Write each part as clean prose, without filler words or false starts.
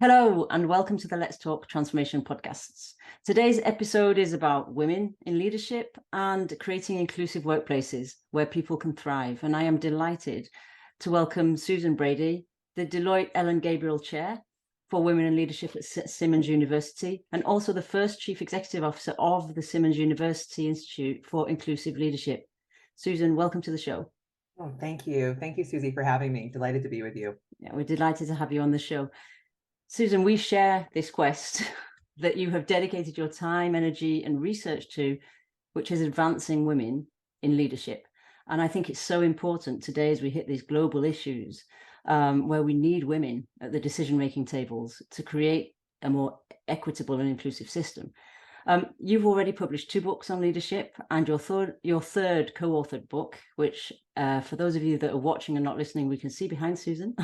Hello, and welcome to the Let's Talk Transformation podcasts. Today's episode is about women in leadership and creating inclusive workplaces where people can thrive. And I am delighted to welcome Susan Brady, the Deloitte Ellen Gabriel Chair for Women in Leadership at Simmons University, and also the first Chief Executive Officer of the Simmons University Institute for Inclusive Leadership. Susan, welcome to the show. Oh, thank you. Thank you, Susie, for having me. Delighted to be with you. Yeah, we're delighted to have you on the show. Susan, we share this quest that you have dedicated your time, energy, and research to, which is advancing women in leadership. And I think it's so important today as we hit these global issues where we need women at the decision-making tables to create a more equitable and inclusive system. You've already published 2 books on leadership, and your third co-authored book, which for those of you that are watching and not listening, we can see behind Susan.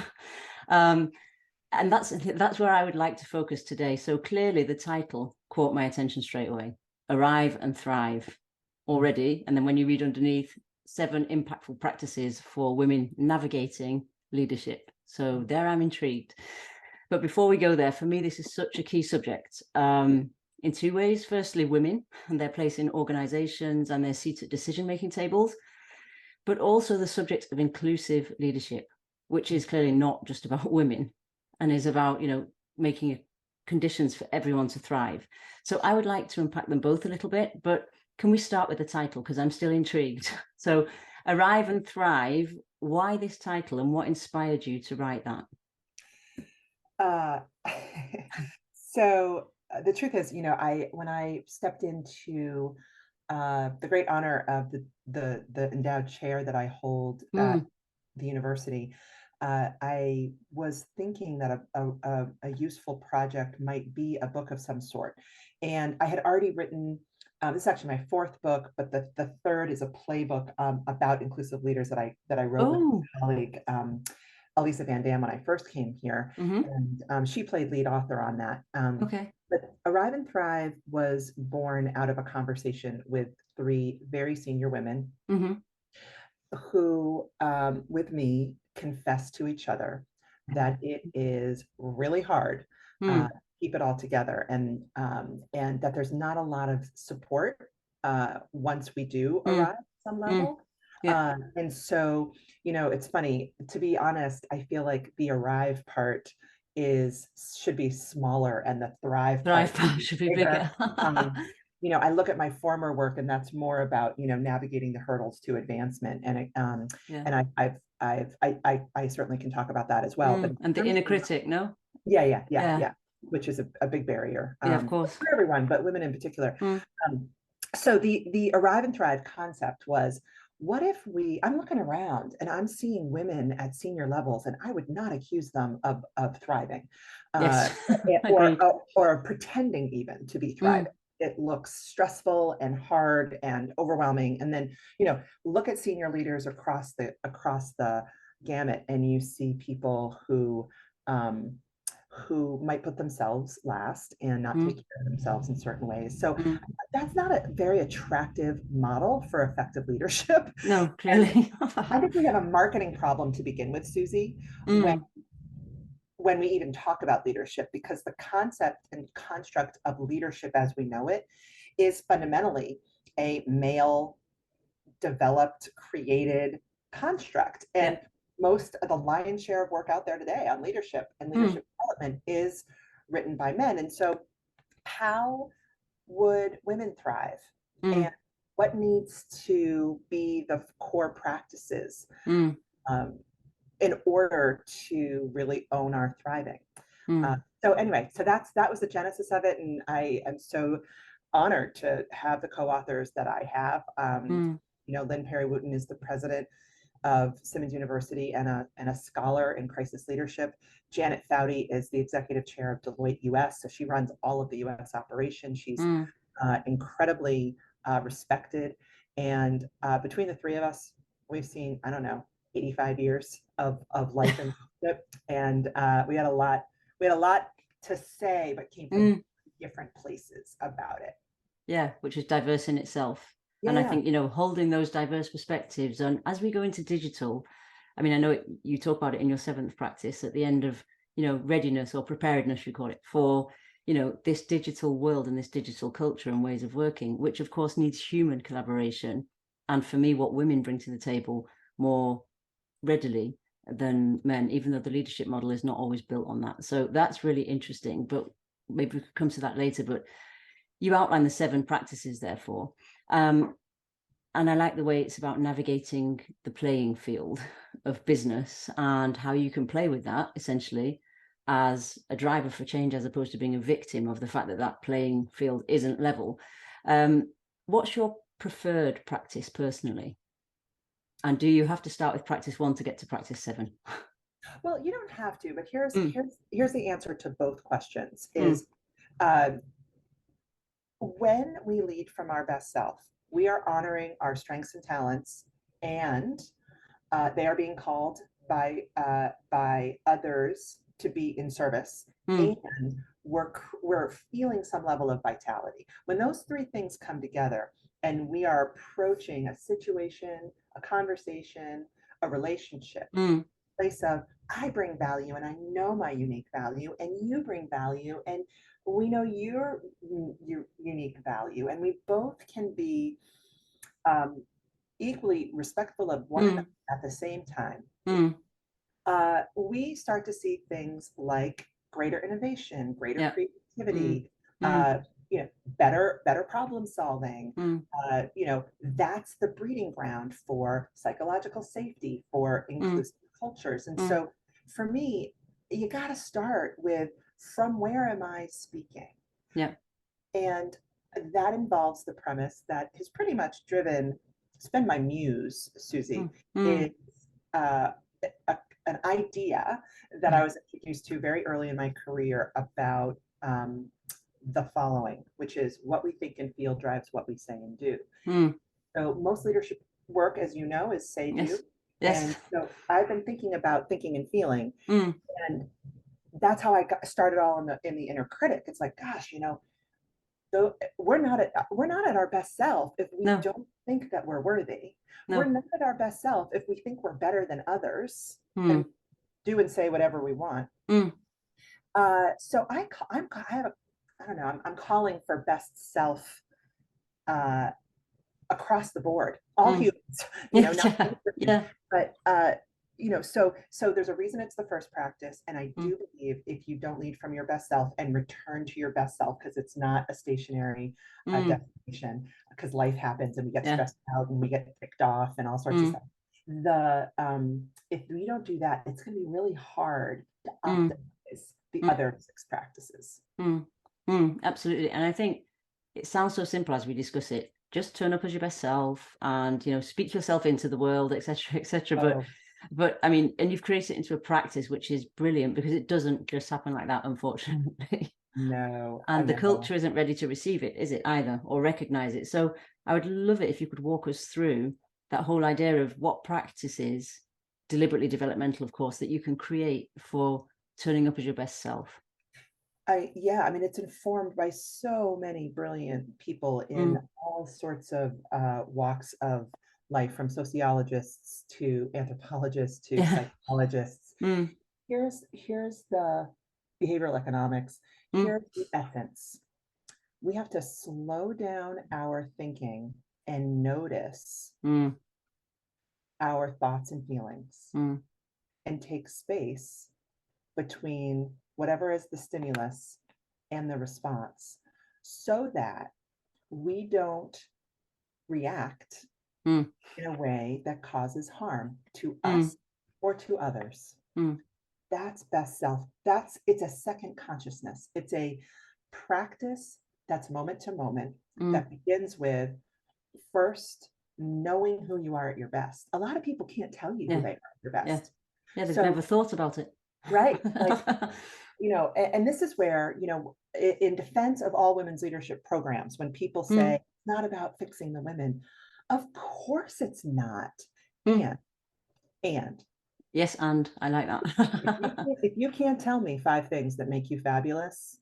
And that's where I would like to focus today. So clearly the title caught my attention straight away. Arrive and Thrive already. And then when you read underneath, 7 impactful practices for women navigating leadership. So there I'm intrigued. But before we go there, for me, this is such a key subject in 2 ways. Firstly, women and their place in organizations and their seat at decision-making tables, but also the subject of inclusive leadership, which is clearly not just about women, and is about, making conditions for everyone to thrive. So I would like to unpack them both a little bit, but can we start with the title? Because I'm still intrigued. So Arrive and Thrive, why this title and what inspired you to write that? So the truth is, when I stepped into the great honor of the endowed chair that I hold at the university, I was thinking that a useful project might be a book of some sort. And I had already written, this is actually my 4th book, but the 3rd is a playbook about inclusive leaders that I wrote with my colleague, Elisa Van Dam, when I first came here. And she played lead author on that. Okay. But Arrive and Thrive was born out of a conversation with 3 very senior women who, with me, confessed to each other that it is really hard to keep it all together, and that there's not a lot of support once we do arrive at some level. And so, it's funny, to be honest, I feel like the arrive part should be smaller and the thrive part Should be bigger. I look at my former work, and that's more about, navigating the hurdles to advancement. And I certainly can talk about that as well. But and the inner critic, no? Yeah. Which is a big barrier. Of course. For everyone, but women in particular. So the Arrive and Thrive concept was, what if I'm looking around and I'm seeing women at senior levels, and I would not accuse them of thriving, or pretending even to be thriving. It looks stressful and hard and overwhelming. And then, look at senior leaders across the gamut, and you see people who might put themselves last and not take care of themselves in certain ways. So that's not a very attractive model for effective leadership. No, clearly. I think we have a marketing problem to begin with, Susie, when we even talk about leadership, because the concept and construct of leadership as we know it is fundamentally a male developed, created construct. And most of the lion's share of work out there today on leadership and leadership development is written by men. And so how would women thrive? And what needs to be the core practices in order to really own our thriving? So anyway, that was the genesis of it. And I am so honored to have the co-authors that I have. Lynn Perry-Wooten is the president of Simmons University and a scholar in crisis leadership. Janet Foudy is the executive chair of Deloitte US. So she runs all of the US operations. She's incredibly respected. And between the 3 of us, we've seen, 85 years of life and leadership. And we had a lot to say, but came from different places about it. Yeah, which is diverse in itself. And I think, holding those diverse perspectives, and as we go into digital, I know you talk about it in your 7th practice at the end of readiness or preparedness, we call it, for, this digital world and this digital culture and ways of working, which of course needs human collaboration. And for me, what women bring to the table more readily than men, even though the leadership model is not always built on that. So that's really interesting, but maybe we could come to that later. But you outline the 7 practices, therefore. And I like the way it's about navigating the playing field of business and how you can play with that, essentially, as a driver for change, as opposed to being a victim of the fact that that playing field isn't level. What's your preferred practice personally? And do you have to start with practice 1 to get to practice 7? Well, you don't have to, but here's the answer to both questions is when we lead from our best self, we are honoring our strengths and talents, and they are being called by others to be in service, and we're feeling some level of vitality. When those 3 things come together, and we are approaching a situation, a conversation, a relationship, place of I bring value, and I know my unique value, and you bring value, and we know your unique value, and we both can be equally respectful of one another at the same time. We start to see things like greater innovation, greater creativity, better problem solving. That's the breeding ground for psychological safety, for inclusive cultures. And so for me, you got to start with, from where am I speaking? Yeah. And that involves the premise that has pretty much driven, it's been my muse, Susie, is an idea that I was introduced to very early in my career about the following, which is what we think and feel drives what we say and do. So most leadership work, as you know, is say, do. Yes. And so I've been thinking about thinking and feeling. And that's how I got started all in the inner critic. It's like, gosh, though we're not at our best self if we don't think that we're worthy. We're not at our best self if we think we're better than others and do and say whatever we want. So I'm calling for best self across the board, all humans, but so there's a reason it's the first practice. And I do believe if you don't lead from your best self and return to your best self, because it's not a stationary destination, because life happens and we get stressed out and we get ticked off and all sorts of stuff. If we don't do that, it's going to be really hard to optimize the other 6 practices. Absolutely. And I think it sounds so simple as we discuss it. Just turn up as your best self and, speak yourself into the world, etc., etc. But I mean, and you've created it into a practice, which is brilliant, because it doesn't just happen like that, unfortunately. No. And the culture isn't ready to receive it, is it either, or recognize it? So I would love it if you could walk us through that whole idea of what practices, deliberately developmental, of course, that you can create for turning up as your best self. It's informed by so many brilliant people in all sorts of walks of life, from sociologists to anthropologists to psychologists. Here's the behavioral economics. Here's the essence. We have to slow down our thinking and notice our thoughts and feelings and take space between whatever is the stimulus and the response, so that we don't react in a way that causes harm to us or to others. That's best self. It's a second consciousness. It's a practice that's moment to moment, that begins with first knowing who you are at your best. A lot of people can't tell you who they are at their best. They've never thought about it. Right. Like, and this is where, in defense of all women's leadership programs, when people say it's not about fixing the women, of course it's not. And yes, and I like that. if you can't tell me 5 things that make you fabulous,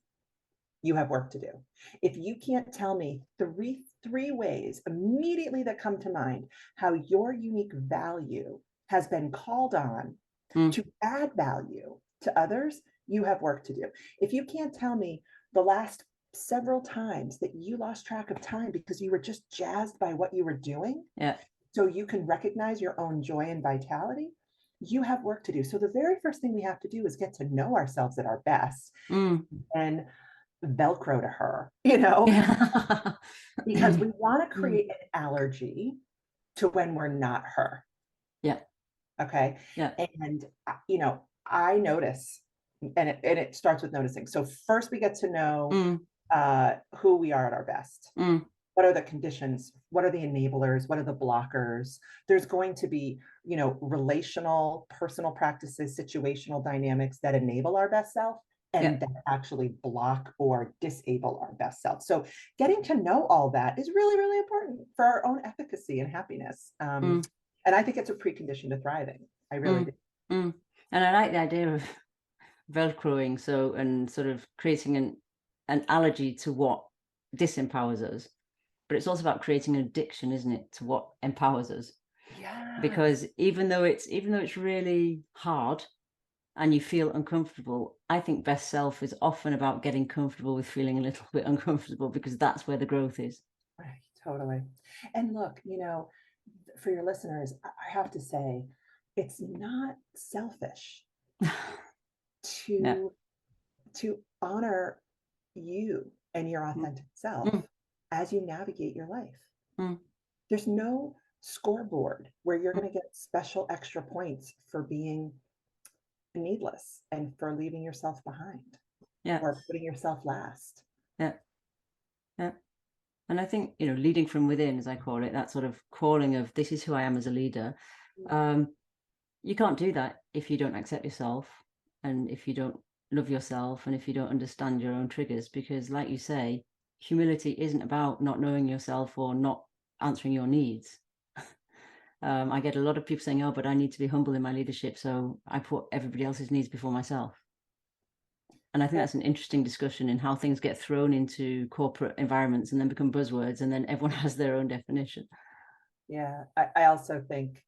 you have work to do. If you can't tell me three ways immediately that come to mind how your unique value has been called on to add value to others, you have work to do. If you can't tell me the last several times that you lost track of time because you were just jazzed by what you were doing, Yeah. so you can recognize your own joy and vitality, you have work to do. So the very first thing we have to do is get to know ourselves at our best and Velcro to her, Yeah. because we want to create an allergy to when we're not her. Yeah. Okay. Yeah. And, I notice, and it starts with noticing. So first we get to know who we are at our best. What are the conditions? What are the enablers? What are the blockers? There's going to be, relational, personal practices, situational dynamics that enable our best self and that actually block or disable our best self. So getting to know all that is really, really important for our own efficacy and happiness. And I think it's a precondition to thriving. I really do. And I like the idea of Velcroing, and sort of creating an allergy to what disempowers us. But it's also about creating an addiction, isn't it, to what empowers us? Yeah. Because even though it's really hard and you feel uncomfortable, I think best self is often about getting comfortable with feeling a little bit uncomfortable, because that's where the growth is. Right, totally. And look, for your listeners, I have to say, it's not selfish Yeah. to honor you and your authentic self as you navigate your life. There's no scoreboard where you're going to get special extra points for being needless and for leaving yourself behind or putting yourself last. Yeah. And I think, leading from within, as I call it, that sort of calling of this is who I am as a leader. You can't do that if you don't accept yourself, and if you don't love yourself, and if you don't understand your own triggers, because like you say, humility isn't about not knowing yourself or not answering your needs. I get a lot of people saying, oh, but I need to be humble in my leadership, so I put everybody else's needs before myself. And I think that's an interesting discussion in how things get thrown into corporate environments and then become buzzwords, and then everyone has their own definition. Yeah, I also think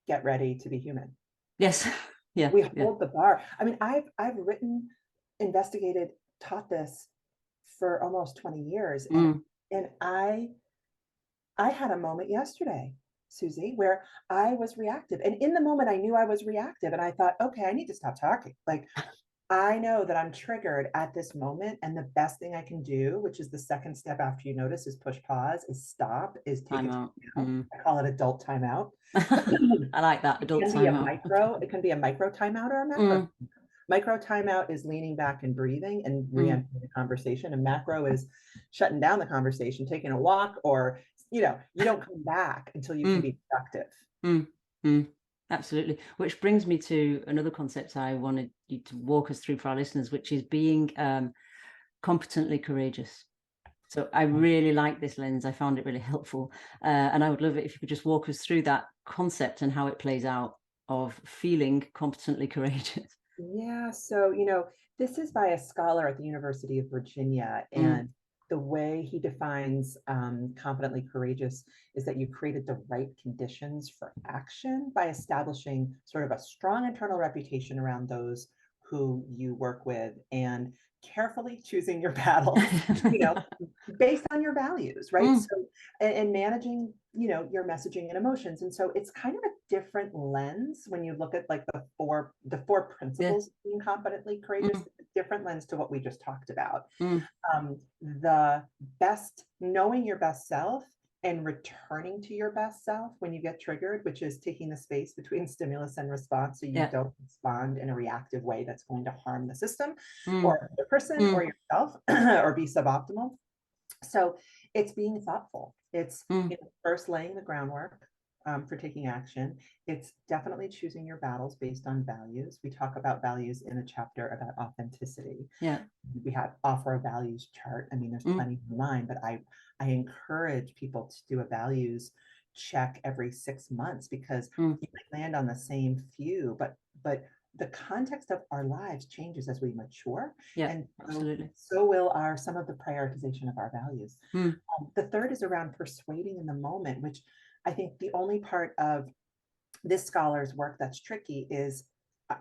get ready to be human. Yes. Yeah. We hold the bar. I mean, I've written, investigated, taught this for almost 20 years. And I had a moment yesterday, Susie, where I was reactive. And in the moment I knew I was reactive, and I thought, okay, I need to stop talking. Like, I know that I'm triggered at this moment, and the best thing I can do, which is the second step after you notice, is push pause, is stop, is take Time a out. time out. I call it adult timeout. I like that, adult timeout. It can be a micro timeout or a macro. Micro timeout is leaning back and breathing and re-entering the conversation, and macro is shutting down the conversation, taking a walk, or you don't come back until you can be productive. Absolutely. Which brings me to another concept I wanted you to walk us through for our listeners, which is being competently courageous. So I really like this lens. I found it really helpful. And I would love it if you could just walk us through that concept and how it plays out, of feeling competently courageous. Yeah. So, this is by a scholar at the University of Virginia. And the way he defines competently courageous is that you created the right conditions for action by establishing sort of a strong internal reputation around those who you work with, and carefully choosing your battles, based on your values, right? So, and managing, your messaging and emotions. And so it's kind of a different lens when you look at like the four principles of being competently courageous, a different lens to what we just talked about. The best, knowing your best self and returning to your best self when you get triggered, which is taking the space between stimulus and response, so you don't respond in a reactive way that's going to harm the system or the person or yourself or be suboptimal. So it's being thoughtful. It's first laying the groundwork for taking action. It's definitely choosing your battles based on values. We talk about values in a chapter about authenticity. Yeah. We offer a values chart. I mean, there's plenty online, but I encourage people to do a values check every 6 months, because you might land on the same few, but the context of our lives changes as we mature. Yeah, and absolutely. So will some of the prioritization of our values. The third is around persuading in the moment, which I think the only part of this scholar's work that's tricky is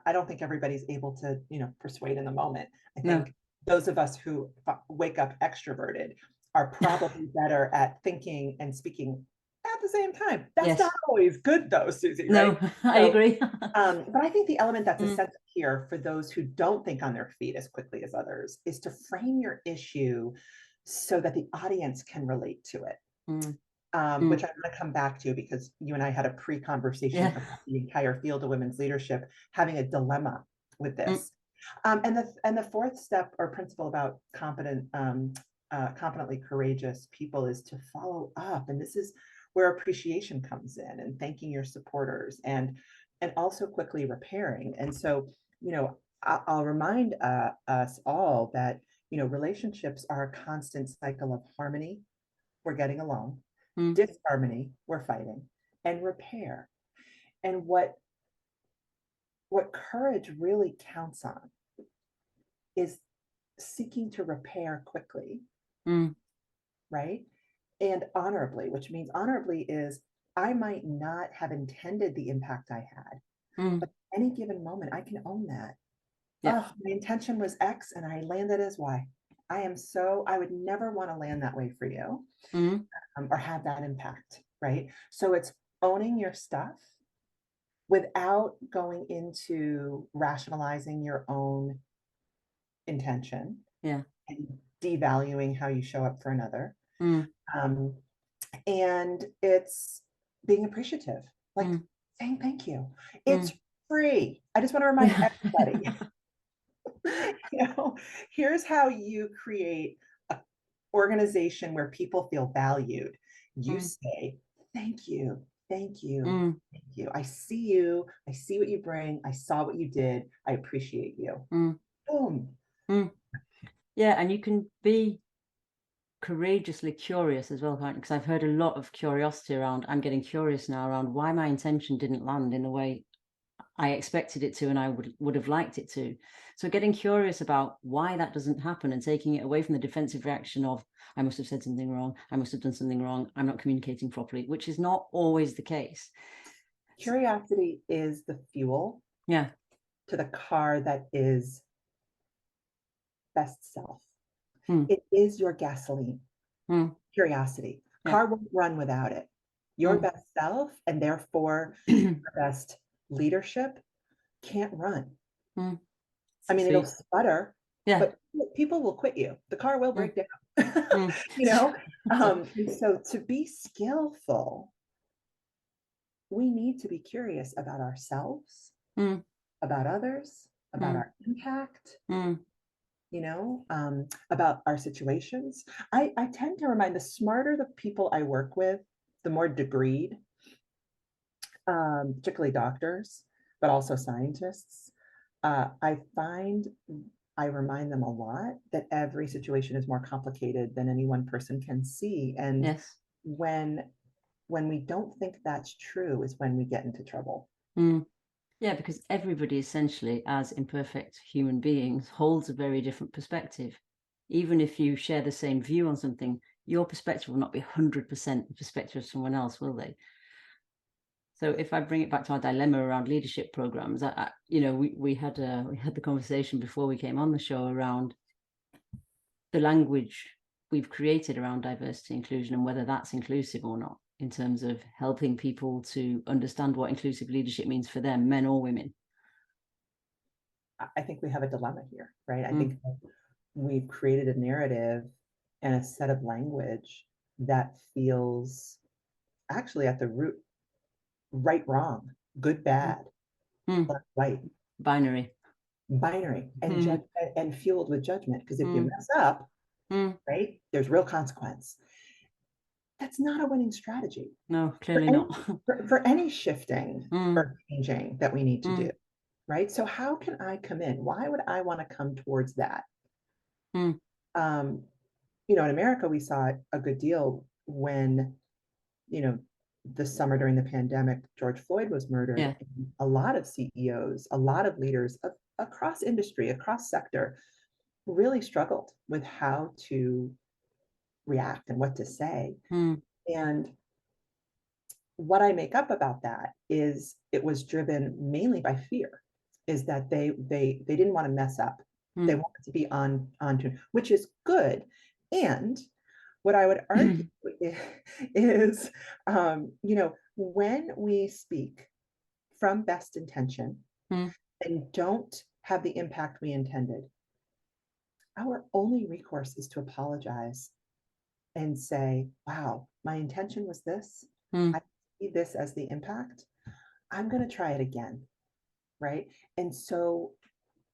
I don't think everybody's able to, persuade in the moment. I No. think those of us who wake up extroverted are probably better at thinking and speaking at the same time. That's Yes. not always good though, Susie, No, right? I So, agree. but I think the element that's Mm, essential here for those who don't think on their feet as quickly as others is to frame your issue so that the audience can relate to it. mm, Which mm. I'm going to come back to because you and I had a pre-conversation Yeah. about the entire field of women's leadership having a dilemma with Mm, this. And the fourth step or principle about competently courageous people is to follow up, and this is where appreciation comes in, and thanking your supporters, and also quickly repairing. And so, I'll remind us all that relationships are a constant cycle of harmony. We're getting along, mm, disharmony, we're fighting, and repair. And what courage really counts on is seeking to repair quickly, mm, right? And honorably, which means honorably is I might not have intended the impact I had, mm. but at any given moment, I can own that. Yeah. Oh, my intention was X and I landed as Y. I would never want to land that way for you, Mm, or have that impact, right? So it's owning your stuff without going into rationalizing your own intention yeah. and devaluing how you show up for another. Mm, Um, and it's being appreciative, like mm, saying thank you. It's mm. free. I just want to remind everybody, you know, here's how you create an organization where people feel valued. You Mm, say, thank you, thank you, mm, thank you. I see you. I see what you bring. I saw what you did. I appreciate you. mm, Boom. mm. Yeah, and you can be courageously curious as well, can't you? Because I've heard a lot of curiosity around, I'm getting curious now around why my intention didn't land in the way I expected it to and I would have liked it to. So getting curious about why that doesn't happen and taking it away from the defensive reaction of, I must have said something wrong, I must have done something wrong, I'm not communicating properly, which is not always the case. Curiosity is the fuel Yeah. to the car that is best self. Mm, It is your gasoline. mm, Curiosity. yeah. Car won't run without it. Your Mm. best self, and therefore your best leadership, can't run. Mm. I mean, it'll Sweet. sputter, Yeah. but people will quit you. The car will Mm, break down. mm. you know? So, And so to be skillful, we need to be curious about ourselves, mm, about others, about mm, our impact, mm, about our situations. I tend to remind, the smarter the people I work with, the more degreed, particularly doctors, but also scientists. I find I remind them a lot that every situation is more complicated than any one person can see. And yes. when when we don't think that's true is when we get into trouble. Mm. Yeah, because everybody essentially, as imperfect human beings, holds a very different perspective. Even if you share the same view on something, your perspective will not be 100% the perspective of someone else, will they? So if I bring it back to our dilemma around leadership programs, we had the conversation before we came on the show around the language we've created around diversity inclusion and whether that's inclusive or not in terms of helping people to understand what inclusive leadership means for them, men or women. I think we have a dilemma here, right? I Mm, think we've created a narrative and a set of language that feels actually at the root right, wrong, good, mm, bad, mm. black, white, Binary. binary, and Mm, and fueled with judgment. Because if you mm, mess up, mm. right, there's real consequence. That's not a winning strategy No, for clearly any not. for any shifting Mm, or changing that we need to do, mm, right? So how can I come in? Why would I want to come towards that? mm. Um, in America, we saw it a good deal when, you know, this summer during the pandemic, George Floyd was murdered. Yeah. And a lot of CEOs, a lot of leaders across industry, across sector, really struggled with how to react and what to say. Mm, And what I make up about that is it was driven mainly by fear. is that they didn't want to mess up. They wanted to be on tune, which is good. And what I would argue is, when we speak from best intention and don't have the impact we intended, our only recourse is to apologize and say, wow, my intention was this. I see this as the impact. I'm going to try it again. Right. And so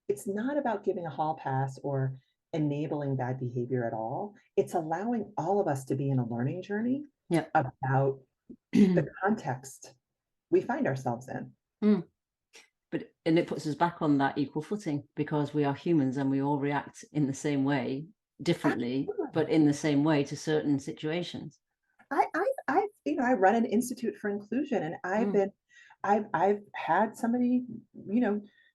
it's not about giving a hall pass or enabling bad behavior at all. It's allowing all of us to be in a learning journey about the context we find ourselves in. And it puts us back on that equal footing, because we are humans and we all react in the same way, differently, but in the same way to certain situations. I run an institute for inclusion, and I've had somebody,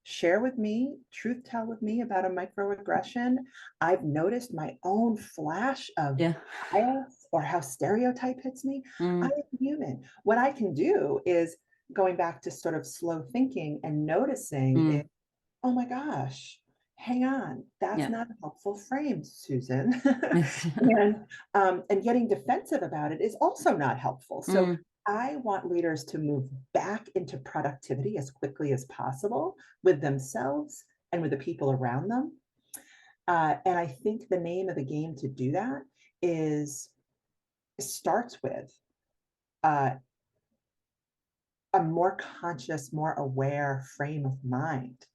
share with me, truth tell with me about a microaggression. I've noticed my own flash of bias or how stereotype hits me. I am human. What I can do is, going back to sort of slow thinking and noticing, oh my gosh, hang on, that's not a helpful frame, Susan. and getting defensive about it is also not helpful. So I want leaders to move back into productivity as quickly as possible with themselves and with the people around them. And I think the name of the game to do that starts with a more conscious, more aware frame of mind.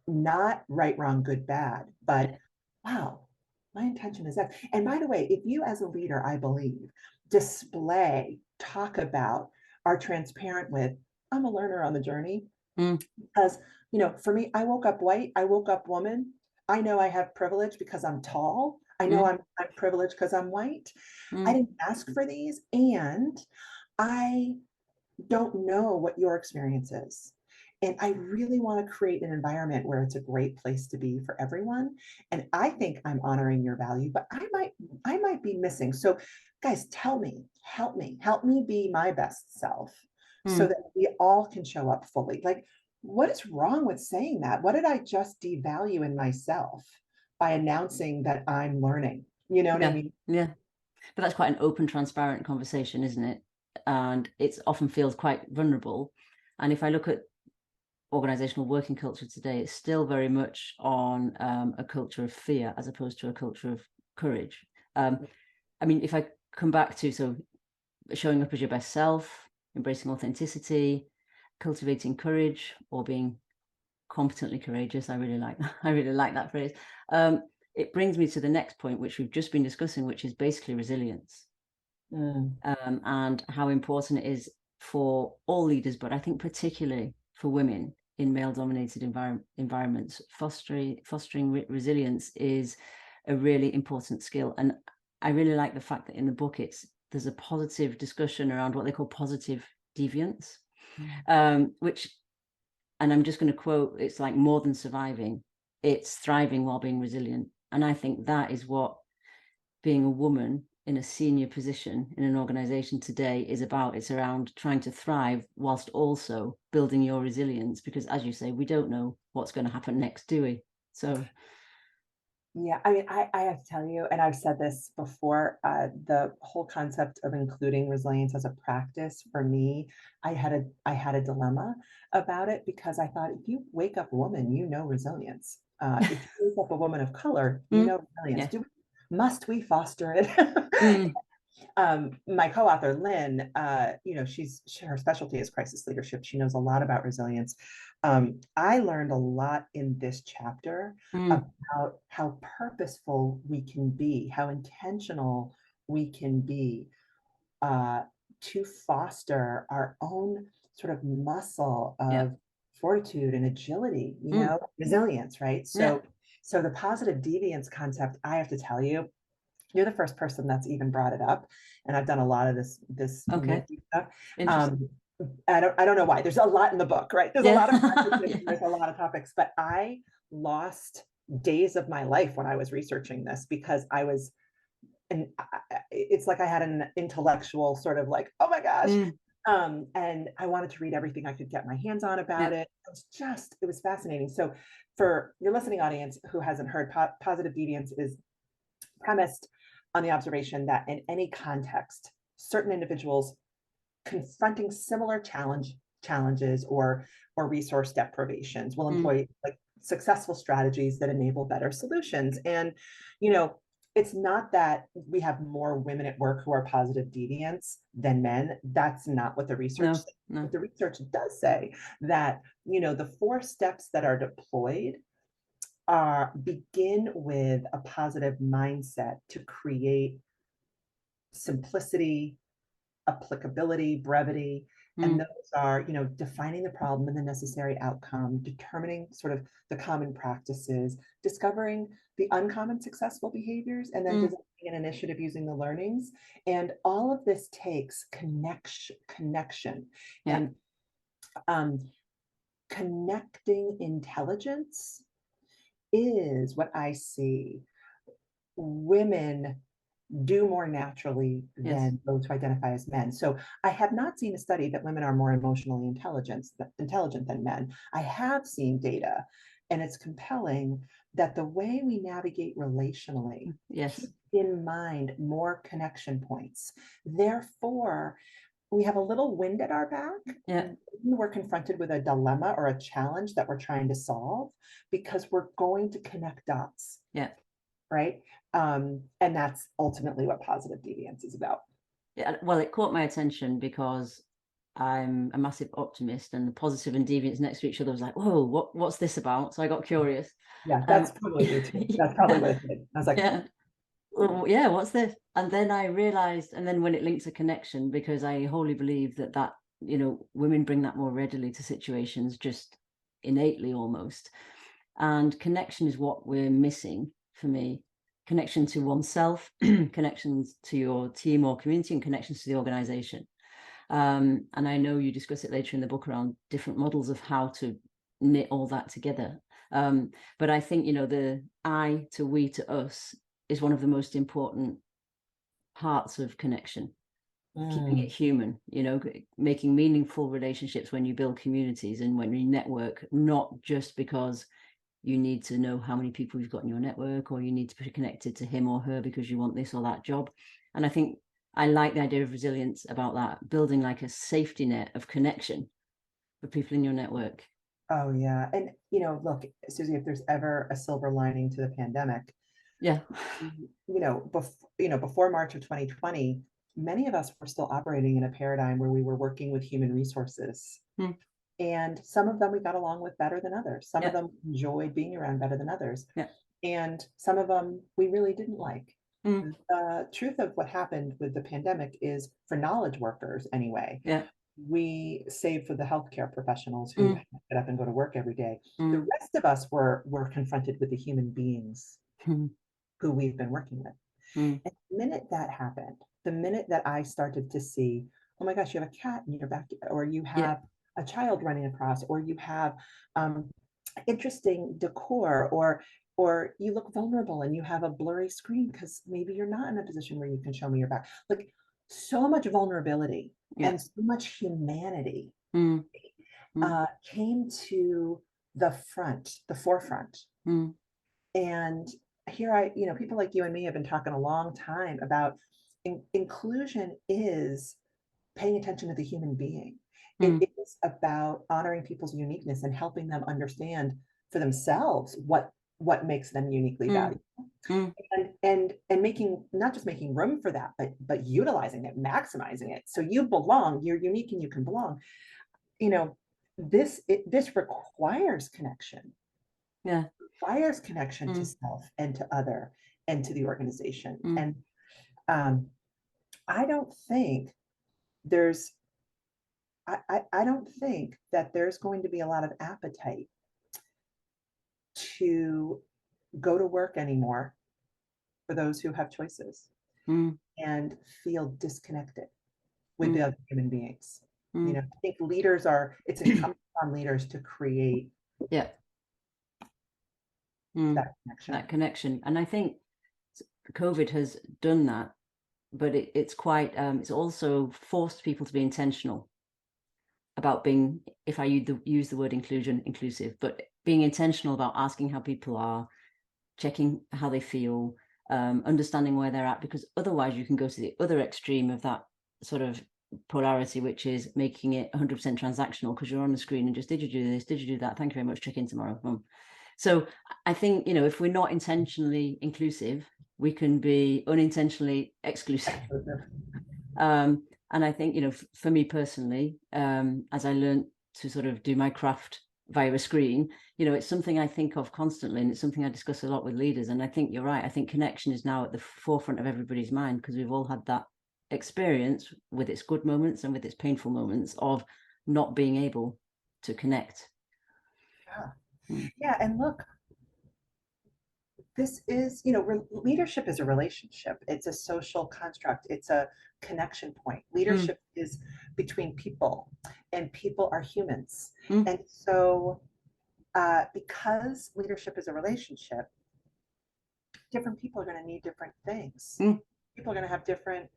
Not right, wrong, good, bad, but wow, my intention is that. And by the way, if you as a leader, I believe, talk about, are transparent with, I'm a learner on the journey. Because, for me, I woke up white, I woke up woman. I know I have privilege because I'm tall. I know I'm privileged because I'm white. I didn't ask for these. And I don't know what your experience is. And I really want to create an environment where it's a great place to be for everyone. And I think I'm honoring your value, but I might be missing. So guys, tell me, help me be my best self so that we all can show up fully. Like, what is wrong with saying that? What did I just devalue in myself by announcing that I'm learning? You know what I mean? Yeah. But that's quite an open, transparent conversation, isn't it? And it often feels quite vulnerable. And if I look at organizational working culture today, it's still very much on a culture of fear as opposed to a culture of courage. I mean, if I come back to showing up as your best self, embracing authenticity, cultivating courage, or being competently courageous, I really like that phrase. It brings me to the next point, which we've just been discussing, which is basically resilience. And how important it is for all leaders, but I think particularly for women in male-dominated environments. Fostering resilience is a really important skill. And I really like the fact that in the book there's a positive discussion around what they call positive deviance, which, and I'm just going to quote, it's like, more than surviving, it's thriving while being resilient. And I think that is what being a woman in a senior position in an organization today is about. It's around trying to thrive whilst also building your resilience, because as you say, we don't know what's going to happen next, do we? So yeah, I mean, I have to tell you, and I've said this before, the whole concept of including resilience as a practice, for me, I had a dilemma about it, because I thought, if you wake up a woman, resilience. If you wake up a woman of color, resilience. Must we foster it? My co-author, Lynn, her specialty is crisis leadership. She knows a lot about resilience. I learned a lot in this chapter about how purposeful we can be, how intentional we can be to foster our own sort of muscle of fortitude and agility, resilience, right? So the positive deviance concept, I have to tell you, you're the first person that's even brought it up, and I've done a lot of this stuff. I don't know why. There's a lot in the book, right? There's a lot of there's a lot of topics, but I lost days of my life when I was researching this, because it's like I had an intellectual sort of like, oh my gosh, And I wanted to read everything I could get my hands on about Yeah. it. It was fascinating. So for your listening audience who hasn't heard, positive deviance is premised on the observation that in any context, certain individuals confronting similar challenges or resource deprivations will employ like successful strategies that enable better solutions. And you know, it's not that we have more women at work who are positive deviants than men. That's not what the research No, says. no. But the research does say that, you know, the 4 steps that are deployed begin with a positive mindset to create simplicity, applicability, brevity. And those are, you know, defining the problem and the necessary outcome, determining sort of the common practices, discovering the uncommon successful behaviors, and then designing an initiative using the learnings. And all of this takes connection, Yeah. and connecting intelligence is what I see women do more naturally Yes. than those who identify as men. So I have not seen a study that women are more emotionally intelligent than men. I have seen data, and it's compelling that the way we navigate relationally Yes. keep in mind more connection points. Therefore, we have a little wind at our back. Yeah. We're confronted with a dilemma or a challenge that we're trying to solve because we're going to connect dots. Yeah. Right. And that's ultimately what positive deviance is about. Yeah. Well, it caught my attention because I'm a massive optimist, and the positive and deviance next to each other was like, whoa, what's this about? So I got curious. Yeah, that's probably me too. That's probably what it did. I was like, Yeah. Well, yeah, what's this? And then I realized, and then when it links a connection, because I wholly believe that, you know, women bring that more readily to situations, just innately almost. And connection is what we're missing for me. Connection to oneself, connections to your team or community, and connections to the organization. And I know you discuss it later in the book around different models of how to knit all that together. But I think, you know, the I to we to us is one of the most important parts of connection. Keeping it human, you know, making meaningful relationships when you build communities and when you network, not just because you need to know how many people you've got in your network, or you need to be connected to him or her because you want this or that job. And I think I like the idea of resilience about that, building like a safety net of connection for people in your network. oh yeah. And you know, look, Susie, if there's ever a silver lining to the pandemic, Yeah. before March of 2020, many of us were still operating in a paradigm where we were working with human resources. And some of them we got along with better than others. Some of them enjoyed being around better than others. Yeah. And some of them we really didn't like. Mm. The truth of what happened with the pandemic is, for knowledge workers anyway, Yeah. we save for the healthcare professionals who get up and go to work every day. The Mm. rest of us were confronted with the human beings Mm. who we've been working with. Mm. And the minute that happened, the minute that I started to see, oh my gosh, you have a cat in your backyard, or you Yeah. have a child running across, or you have interesting decor, or you look vulnerable and you have a blurry screen because maybe you're not in a position where you can show me your back. Like, so much vulnerability Yeah. and so much humanity Mm. Mm. came to the forefront. Mm. And here people like you and me have been talking a long time about inclusion is paying attention to the human being. It is about honoring people's uniqueness and helping them understand for themselves what makes them uniquely valuable. And making, not just making room for that, but utilizing it, maximizing it. So you belong, you're unique, and you can belong. You know, this requires connection. Yeah. Requires connection to self and to other and to the organization. And I don't think there's I don't think that there's going to be a lot of appetite to go to work anymore for those who have choices and feel disconnected with the other human beings. You know, I think it's incumbent on leaders to create Yeah. that connection. That connection. And I think COVID has done that, but it's quite it's also forced people to be intentional about being, if I use the word inclusion, inclusive, but being intentional about asking how people are, checking how they feel, understanding where they're at, because otherwise you can go to the other extreme of that sort of polarity, which is making it 100% transactional, because you're on the screen and just, did you do this? Did you do that? Thank you very much. Check in tomorrow. Boom. So I think, if we're not intentionally inclusive, we can be unintentionally exclusive. And I think, for me personally, as I learned to sort of do my craft via a screen, it's something I think of constantly, and it's something I discuss a lot with leaders. And I think you're right. I think connection is now at the forefront of everybody's mind, because we've all had that experience with its good moments and with its painful moments of not being able to connect. Yeah. And look, this is, leadership is a relationship. It's a social construct. It's a connection point. Leadership is between people, and people are humans. And so, because leadership is a relationship, different people are going to need different things. People are going to have different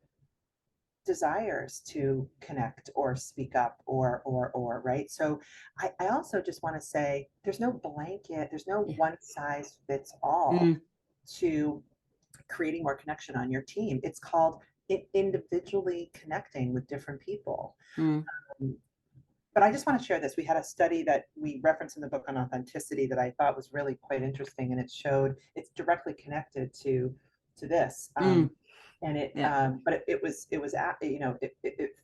desires to connect or speak up or right. So I also just want to say there's no blanket, there's no one size fits all to creating more connection on your team. It's called individually connecting with different people. But I just want to share this. We had a study that we referenced in the book on authenticity that I thought was really quite interesting, and it showed it's directly connected to this. And it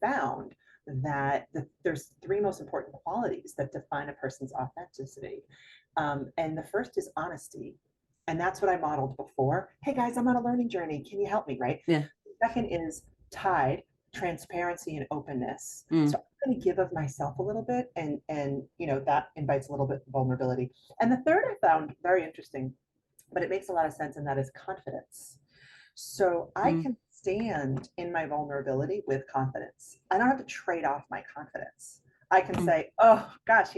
found that there's three most important qualities that define a person's authenticity. And the first is honesty. And that's what I modeled before. Hey guys, I'm on a learning journey. Can you help me? Right? Yeah. The second is tide, transparency and openness. So I'm going to give of myself a little bit, and that invites a little bit of vulnerability. And the third I found very interesting, but it makes a lot of sense, and that is confidence. So I can stand in my vulnerability with confidence. I don't have to trade off my confidence. I can say, oh gosh,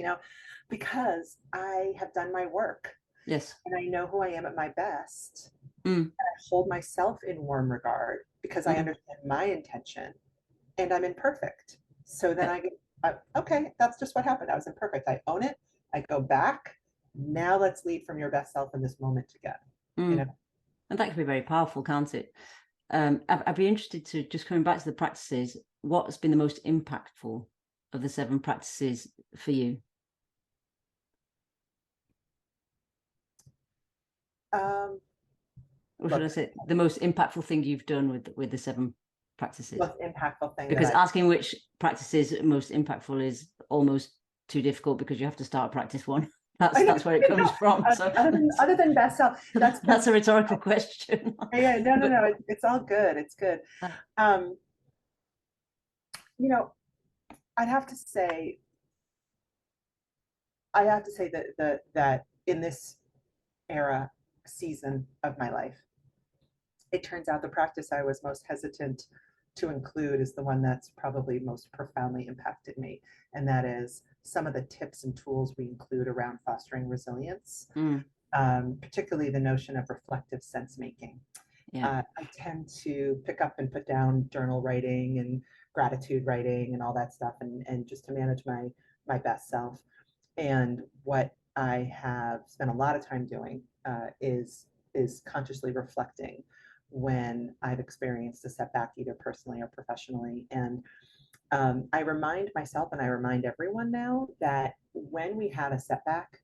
because I have done my work. Yes. And I know who I am at my best. And I hold myself in warm regard because I understand my intention, and I'm imperfect. So then I get, okay, that's just what happened. I was imperfect. I own it. I go back. Now let's lead from your best self in this moment together. And that can be very powerful, can't it? I'd be interested to, just coming back to the practices, what's been the most impactful of the 7 practices for you? Or should I say the most impactful thing you've done with the 7 practices? Most impactful thing. Because asking which practice is most impactful is almost too difficult, because you have to start practice 1. That's where it comes from. So other than best self, that's a rhetorical question. Yeah, no, it's all good. It's good. I'd have to say that in this season of my life, it turns out the practice I was most hesitant to include is the one that's probably most profoundly impacted me. And that is some of the tips and tools we include around fostering resilience, particularly the notion of reflective sense making. I tend to pick up and put down journal writing and gratitude writing and all that stuff, and just to manage my best self. And what I have spent a lot of time doing is consciously reflecting when I've experienced a setback, either personally or professionally. And I remind myself, and I remind everyone now, that when we have a setback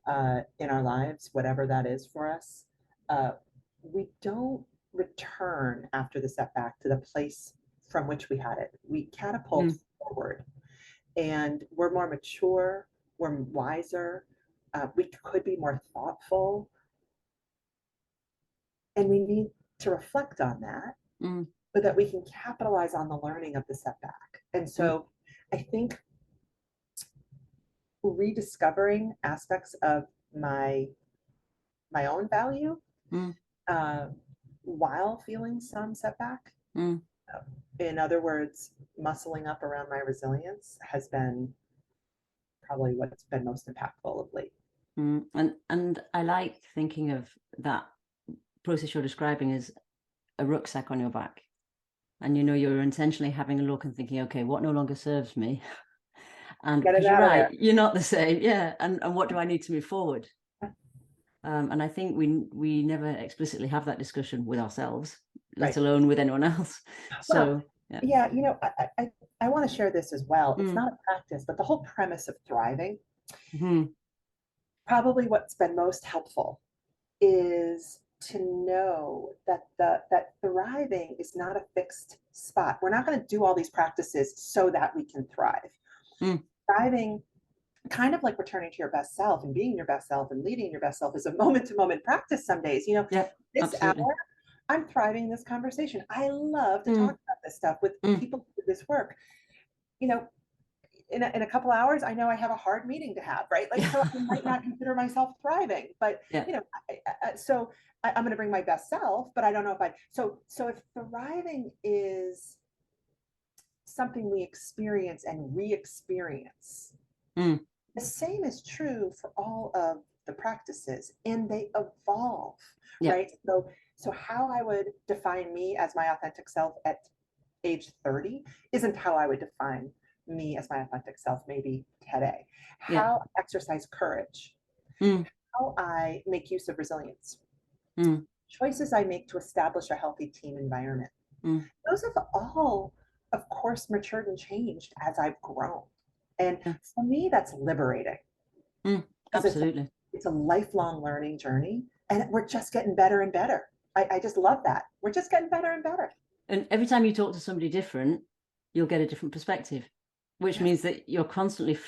in our lives, whatever that is for us, we don't return after the setback to the place from which we had it. We catapult forward, and we're more mature, we're wiser, we could be more thoughtful, and we need to reflect on that so that we can capitalize on the learning of the setback. And so I think rediscovering aspects of my own value while feeling some setback, in other words, muscling up around my resilience, has been probably what's been most impactful of late. And I like thinking of that process you're describing as a rucksack on your back, and you're intentionally having a look and thinking, okay, what no longer serves me, And Get it because you're out of right, there. you're not the same. Yeah. And what do I need to move forward? And I think we never explicitly have that discussion with ourselves, let Right. alone with anyone else. Well, So yeah. yeah, I want to share this as well. It's Mm, not a practice, but the whole premise of thriving, mhm. probably what's been most helpful is to know that that thriving is not a fixed spot. We're not going to do all these practices so that we can thrive. Mm, Thriving, kind of like returning to your best self and being your best self and leading your best self, is a moment to moment practice some days. yeah, This absolutely. hour, I'm thriving in this conversation. I love to talk Mm, about this stuff with mm, people who do this work. You know, in a couple hours, I know I have a hard meeting to have, right? Like, so I might not consider myself thriving, but yeah. so I'm going to bring my best self, but I don't know if so if thriving is something we experience and re-experience, Mm, the same is true for all of the practices, and they evolve, yeah. right? So how I would define me as my authentic self at age 30 isn't how I would define me as my authentic self maybe today. Yeah. How I exercise courage, Mm, how I make use of resilience, mm, choices I make to establish a healthy team environment. mm, Those have all, of course, matured and changed as I've grown. And yeah. for me, that's liberating Mm, because absolutely. it's a lifelong learning journey, and we're just getting better and better. I just love that. We're just getting better and better. And every time you talk to somebody different, you'll get a different perspective, which Yes. means that you're constantly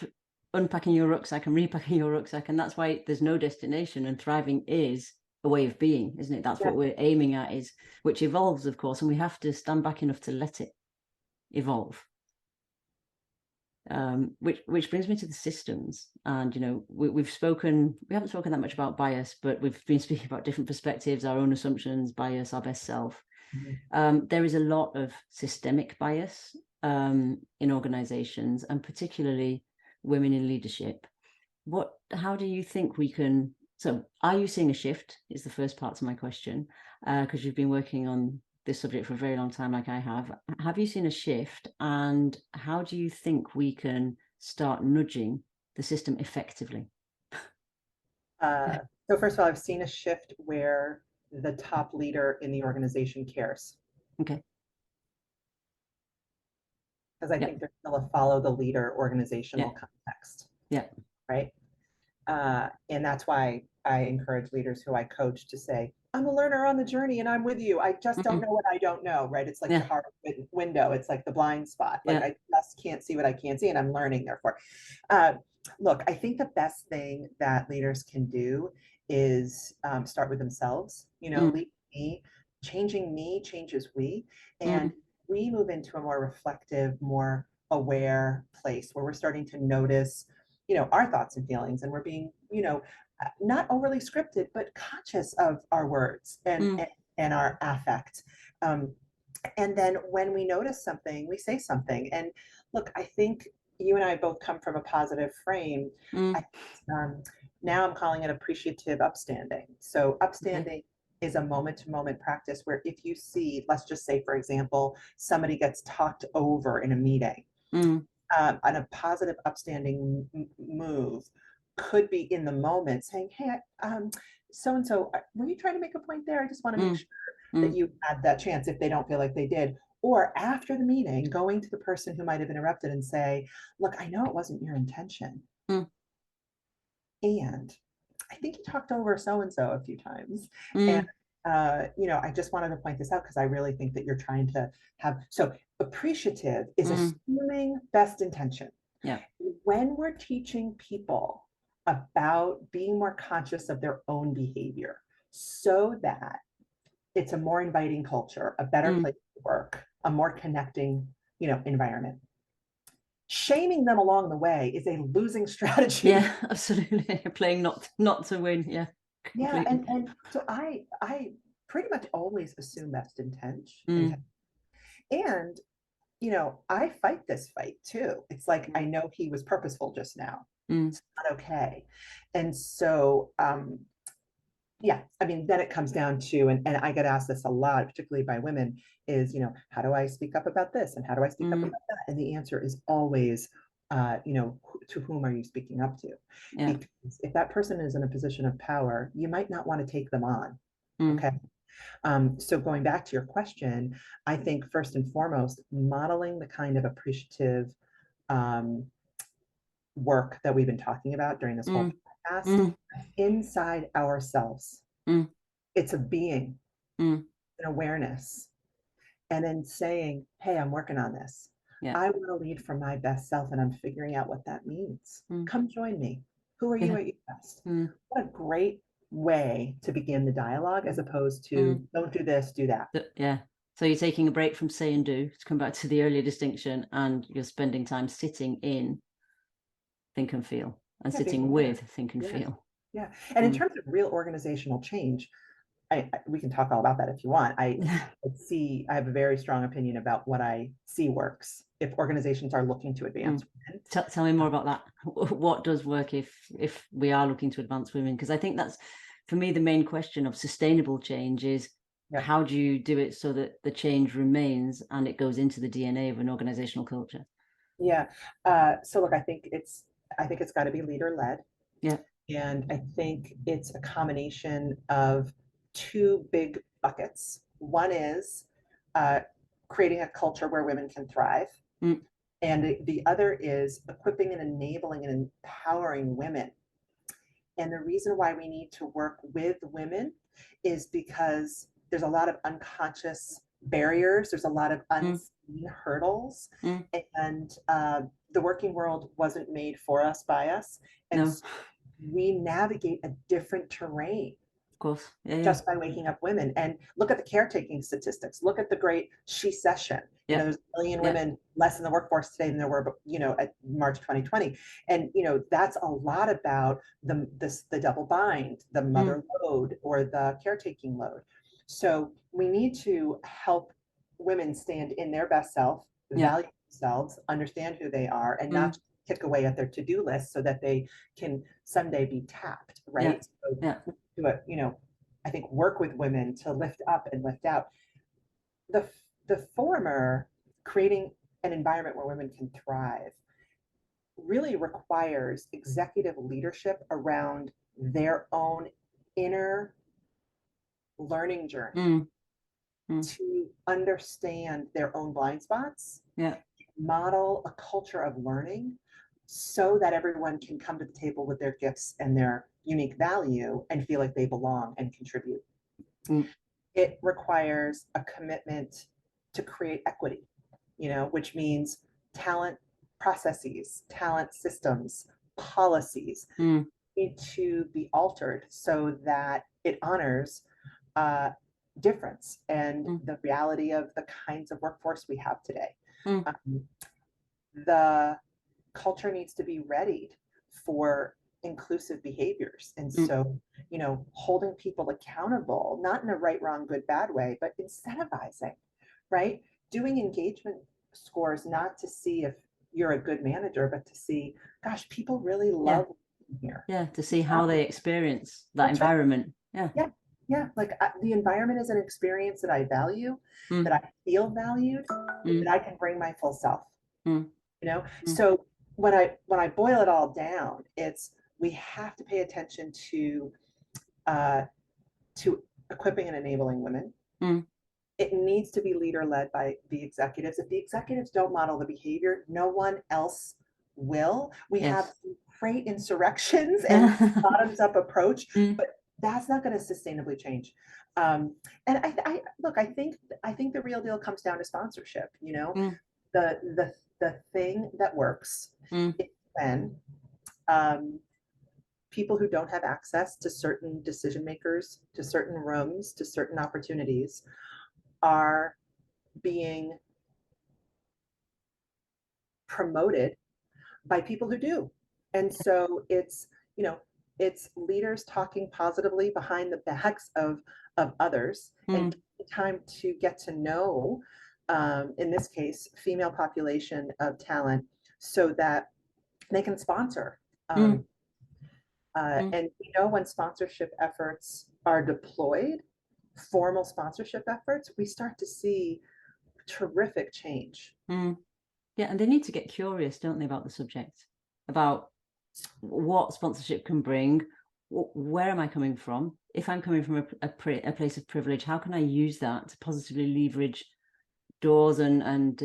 unpacking your rucksack and repacking your rucksack. And that's why there's no destination. And thriving is a way of being, isn't it? That's Yeah. what we're aiming at, is which evolves, of course, and we have to stand back enough to let it evolve. Which brings me to the systems. And we haven't spoken that much about bias, but we've been speaking about different perspectives, our own assumptions, bias, our best self. There is a lot of systemic bias in organizations, and particularly women in leadership. How do you think we can? So, are you seeing a shift? Is the first part to my question, because you've been working on this subject for a very long time, like I have. Have you seen a shift, and how do you think we can start nudging the system effectively? So first of all, I've seen a shift where the top leader in the organization cares, Okay. because I Yeah. think there's still a follow the leader Yeah. organizational context, Yeah. right? And that's why I encourage leaders who I coach to say, I'm a learner on the journey and I'm with you. I just don't Mm, know what I don't know, right? It's like the yeah. car window. It's like the blind spot. Like, Yeah. I just can't see what I can't see, and I'm learning, therefore. Uh, Look, I think the best thing that leaders can do is start with themselves. Mm, Lead me, changing me changes we. And mm, we move into a more reflective, more aware place where we're starting to notice our thoughts and feelings, and we're being not overly scripted, but conscious of our words and mm, and our affect. um, and then when we notice something, we say something. And look, I think you and I both come from a positive frame. I, mm. Now I'm calling it appreciative upstanding. So Okay. upstanding is a moment to moment practice where if you see, let's just say, for example, somebody gets talked over in a meeting, Mm, and a positive upstanding move could be in the moment saying, hey, so and so, were you trying to make a point there? I just want to make mm, sure that mm, you had that chance if they don't feel like they did. Or after the meeting, going to the person who might have interrupted and say, look, I know it wasn't your intention, mm, and I think you talked over so and so a few times. And mm, I just wanted to point this out because I really think that you're trying to have, so appreciative is mm. assuming best intention. Yeah. When we're teaching people about being more conscious of their own behavior so that it's a more inviting culture, a better Mm. place to work, a more connecting, environment. Shaming them along the way is a losing strategy. Yeah, absolutely. Playing not to win. Yeah, Yeah, completely. and so I pretty much always assume best intent. Mm, And I fight this fight too. It's like I mm, know he was purposeful just now. mm, It's not okay. And so yeah, I mean, then it comes down to, and I get asked this a lot, particularly by women, is, how do I speak up about this? And how do I speak up mm, about that? And the answer is always to whom are you speaking up to? Yeah. Because if that person is in a position of power, you might not want to take them on. Okay. So going back to your question, I think first and foremost, modeling the kind of appreciative um, work that we've been talking about during this whole Mm. podcast Mm. inside ourselves. Mm. It's a being, Mm. an awareness, and then saying, hey, I'm working on this. Yeah. I want to lead from my best self, and I'm figuring out what that means. Mm. Come join me. Who are you Yeah. at your best? Mm. What a great way to begin the dialogue as opposed to don't do this, do that. Yeah. So you're taking a break from say and do, to come back to the earlier distinction, and you're spending time sitting in think and feel, and sitting with think and feel. Yeah. And in terms of real organizational change, we can talk all about that if you want. I have a very strong opinion about what I see works if organizations are looking to advance women. Tell me more about that. What does work if we are looking to advance women? Because I think that's, for me, the main question of sustainable change is, how do you do it so that the change remains and it goes into the DNA of an organizational culture? Yeah. So look, I think it's got to be leader led. Yeah. And I think it's a combination of two big buckets. One is creating a culture where women can thrive. And the other is equipping and enabling and empowering women. And the reason why we need to work with women is because there's a lot of unconscious barriers, there's a lot of unseen hurdles, and the working world wasn't made for us by us. And so we navigate a different terrain. Of course. Just by waking up women. And look at the caretaking statistics. Look at the great shecession. There's a million women less in the workforce today than there were, at March 2020. And that's a lot about the double bind, the mother load, or the caretaking load. So we need to help women stand in their best self, value themselves, understand who they are, and not tick away at their to-do list so that they can someday be tapped, right? Do it, I think work with women to lift up and lift out. The former, creating an environment where women can thrive, really requires executive leadership around their own inner learning journey to understand their own blind spots, model a culture of learning so that everyone can come to the table with their gifts and their unique value and feel like they belong and contribute. It requires a commitment to create equity, which means talent processes, talent systems, policies need to be altered so that it honors difference and the reality of the kinds of workforce we have today. The culture needs to be readied for inclusive behaviors. And so, holding people accountable, not in a right, wrong, good, bad way, but incentivizing, right? Doing engagement scores, not to see if you're a good manager, but to see, gosh, people really love here. Yeah, to see how they experience that environment. Yeah. Like the environment is an experience that I value, that I feel valued, that I can bring my full self. So when I boil it all down, it's we have to pay attention to equipping and enabling women. It needs to be leader led by the executives. If the executives don't model the behavior, no one else will. We have great insurrections and bottoms up approach, but that's not going to sustainably change. And I look, I think the real deal comes down to sponsorship. The thing that works is when people who don't have access to certain decision makers, to certain rooms, to certain opportunities are being promoted by people who do. And so it's leaders talking positively behind the backs of others and time to get to know, in this case, female population of talent so that they can sponsor. And when sponsorship efforts are deployed, formal sponsorship efforts, we start to see terrific change. Yeah, and they need to get curious, don't they, about the subject, about what sponsorship can bring. Where am I coming from? If I'm coming from a place of privilege, how can I use that to positively leverage doors and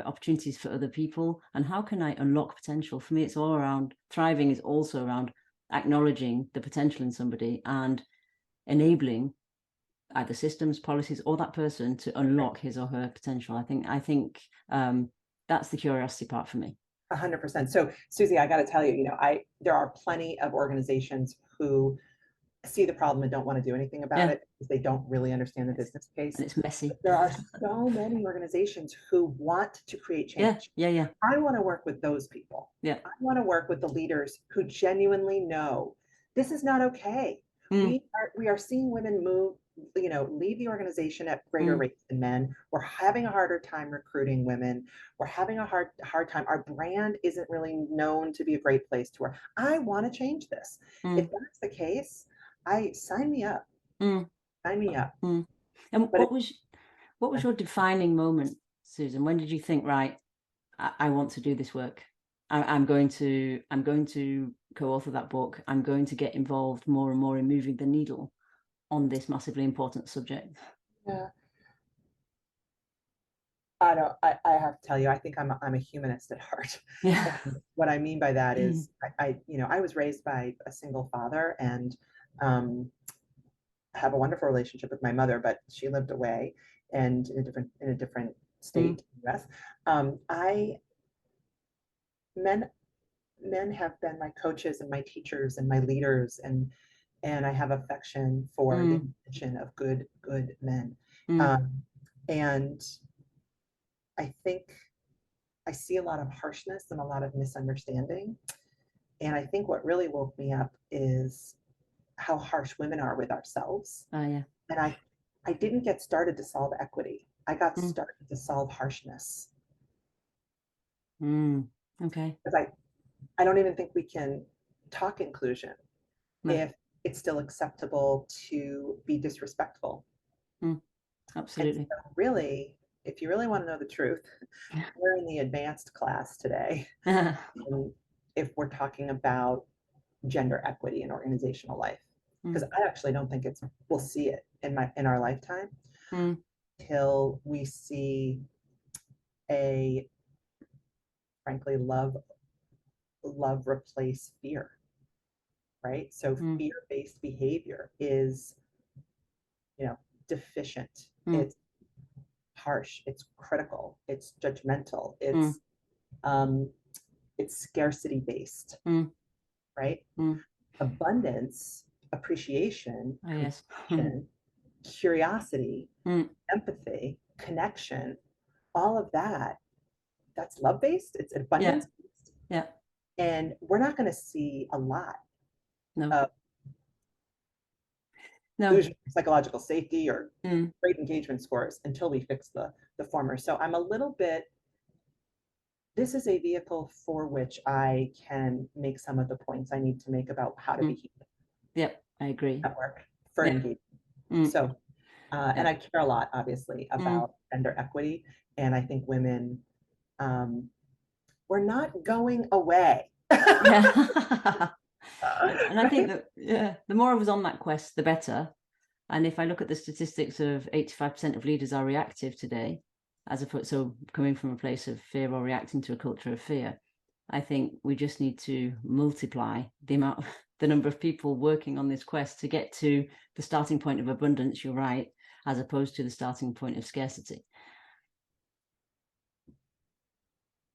opportunities for other people? And how can I unlock potential? For me, it's all around thriving is also around acknowledging the potential in somebody and enabling either systems, policies, or that person to unlock his or her potential. I think that's the curiosity part for me. 100%. So, Susie, I got to tell you, there are plenty of organizations who see the problem and don't want to do anything about it because they don't really understand the business case. And it's messy. But there are so many organizations who want to create change. Yeah. I want to work with those people. Yeah. I want to work with the leaders who genuinely know this is not okay. We are seeing women move, leave the organization at greater rates than men. We're having a harder time recruiting women. We're having a hard time. Our brand isn't really known to be a great place to work. I want to change this. If that's the case, sign me up. Sign me up. And what was your defining moment, Susan? When did you think, right, I want to do this work? I'm going to co-author that book. I'm going to get involved more and more in moving the needle on this massively important subject. Yeah. I know. I have to tell you, I think I'm a humanist at heart. Yeah. And what I mean by that is, I was raised by a single father and have a wonderful relationship with my mother, but she lived away and in a different state, US. Men have been my coaches and my teachers and my leaders, and I have affection for the intention of good men. And I think I see a lot of harshness and a lot of misunderstanding. And I think what really woke me up is how harsh women are with ourselves. Yeah. And I didn't get started to solve equity. I got started to solve harshness. Okay. Because I don't even think we can talk inclusion if it's still acceptable to be disrespectful. Absolutely. And so really, if you really want to know the truth, we're in the advanced class today. If we're talking about gender equity in organizational life, because I actually don't think we'll see it in our lifetime till we see a, frankly, love replace fear, right? So fear-based behavior is, deficient. It's harsh. It's critical. It's judgmental. It's scarcity-based, right? Abundance, appreciation, compassion, curiosity, empathy, connection, all of that's love-based. It's abundance-based. Yeah. And we're not going to see a lot of psychological safety or great engagement scores until we fix the former. So I'm a little bit, this is a vehicle for which I can make some of the points I need to make about how to be human. Yep, I agree. At work for engagement. So, and I care a lot, obviously, about gender equity. And I think women, we're not going away. And I think that the more of us on that quest, the better. And if I look at the statistics of 85% of leaders are reactive today, so coming from a place of fear or reacting to a culture of fear, I think we just need to multiply the number of people working on this quest to get to the starting point of abundance, you're right, as opposed to the starting point of scarcity.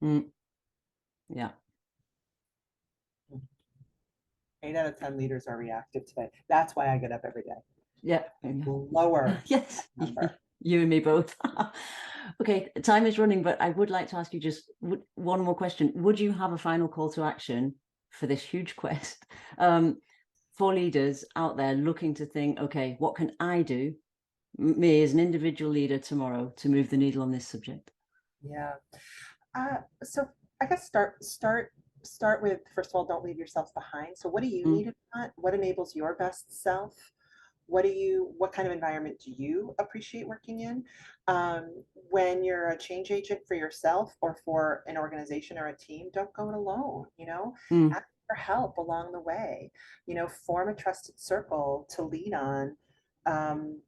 Yeah. 8 out of 10 leaders are reactive today. That's why I get up every day. Yeah. Lower. Yes. You and me both. Okay, time is running, but I would like to ask you just one more question. Would you have a final call to action for this huge quest for leaders out there looking to think, okay, what can I do, me as an individual leader tomorrow, to move the needle on this subject? Yeah. So I guess start with, first of all, don't leave yourself behind. So what do you need to want? What enables your best self? what kind of environment do you appreciate working in? When you're a change agent for yourself or for an organization or a team, don't go it alone, Mm, ask for help along the way, form a trusted circle to lean on, um,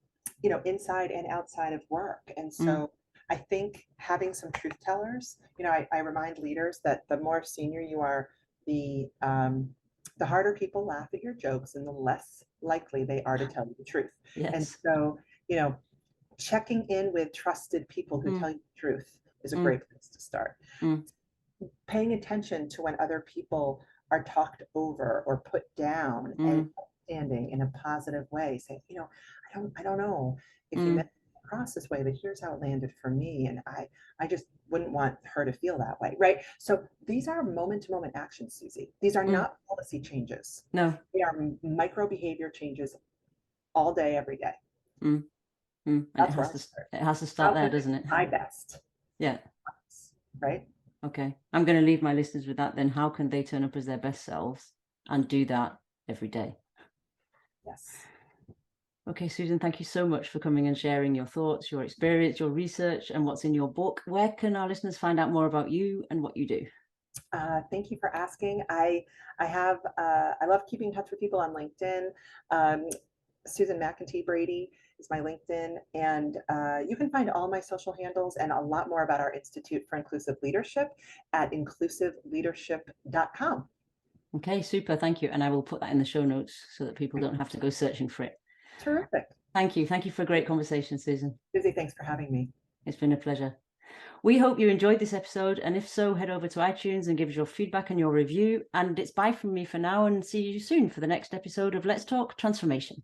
inside and outside of work. And mm, so I think having some truth tellers, I remind leaders that the more senior you are, the harder people laugh at your jokes and the less likely they are to tell you the truth. And yes. so, checking in with trusted people who Mm, tell you the truth is a mm, great place to start. mm, Paying attention to when other people are talked over or put down and mm, standing in a positive way, saying, I don't know if you meant mm, it across this way, but here's how it landed for me. And I just wouldn't want her to feel that way. Right. So these are moment to moment actions, Susie. These are mm. not policy changes. No. They are micro behavior changes all day, every day. Mm, and That's where I start. it has to start How there, can I doesn't do it? my best? Yeah. Right. Okay. I'm going to leave my listeners with that then. How can they turn up as their best selves and do that every day? Yes. Okay, Susan, thank you so much for coming and sharing your thoughts, your experience, your research, and what's in your book. Where can our listeners find out more about you and what you do? Thank you for asking. I love keeping in touch with people on LinkedIn. Um, Susan Mackenty Brady is my LinkedIn, and you can find all my social handles and a lot more about our Institute for Inclusive Leadership at inclusiveleadership.com. Okay, super. Thank you. And I will put that in the show notes so that people don't have to go searching for it. Terrific. Thank you. Thank you for a great conversation, Susan. Susie, thanks for having me. It's been a pleasure. We hope you enjoyed this episode. And if so, head over to iTunes and give us your feedback and your review. And it's bye from me for now, and see you soon for the next episode of Let's Talk Transformation.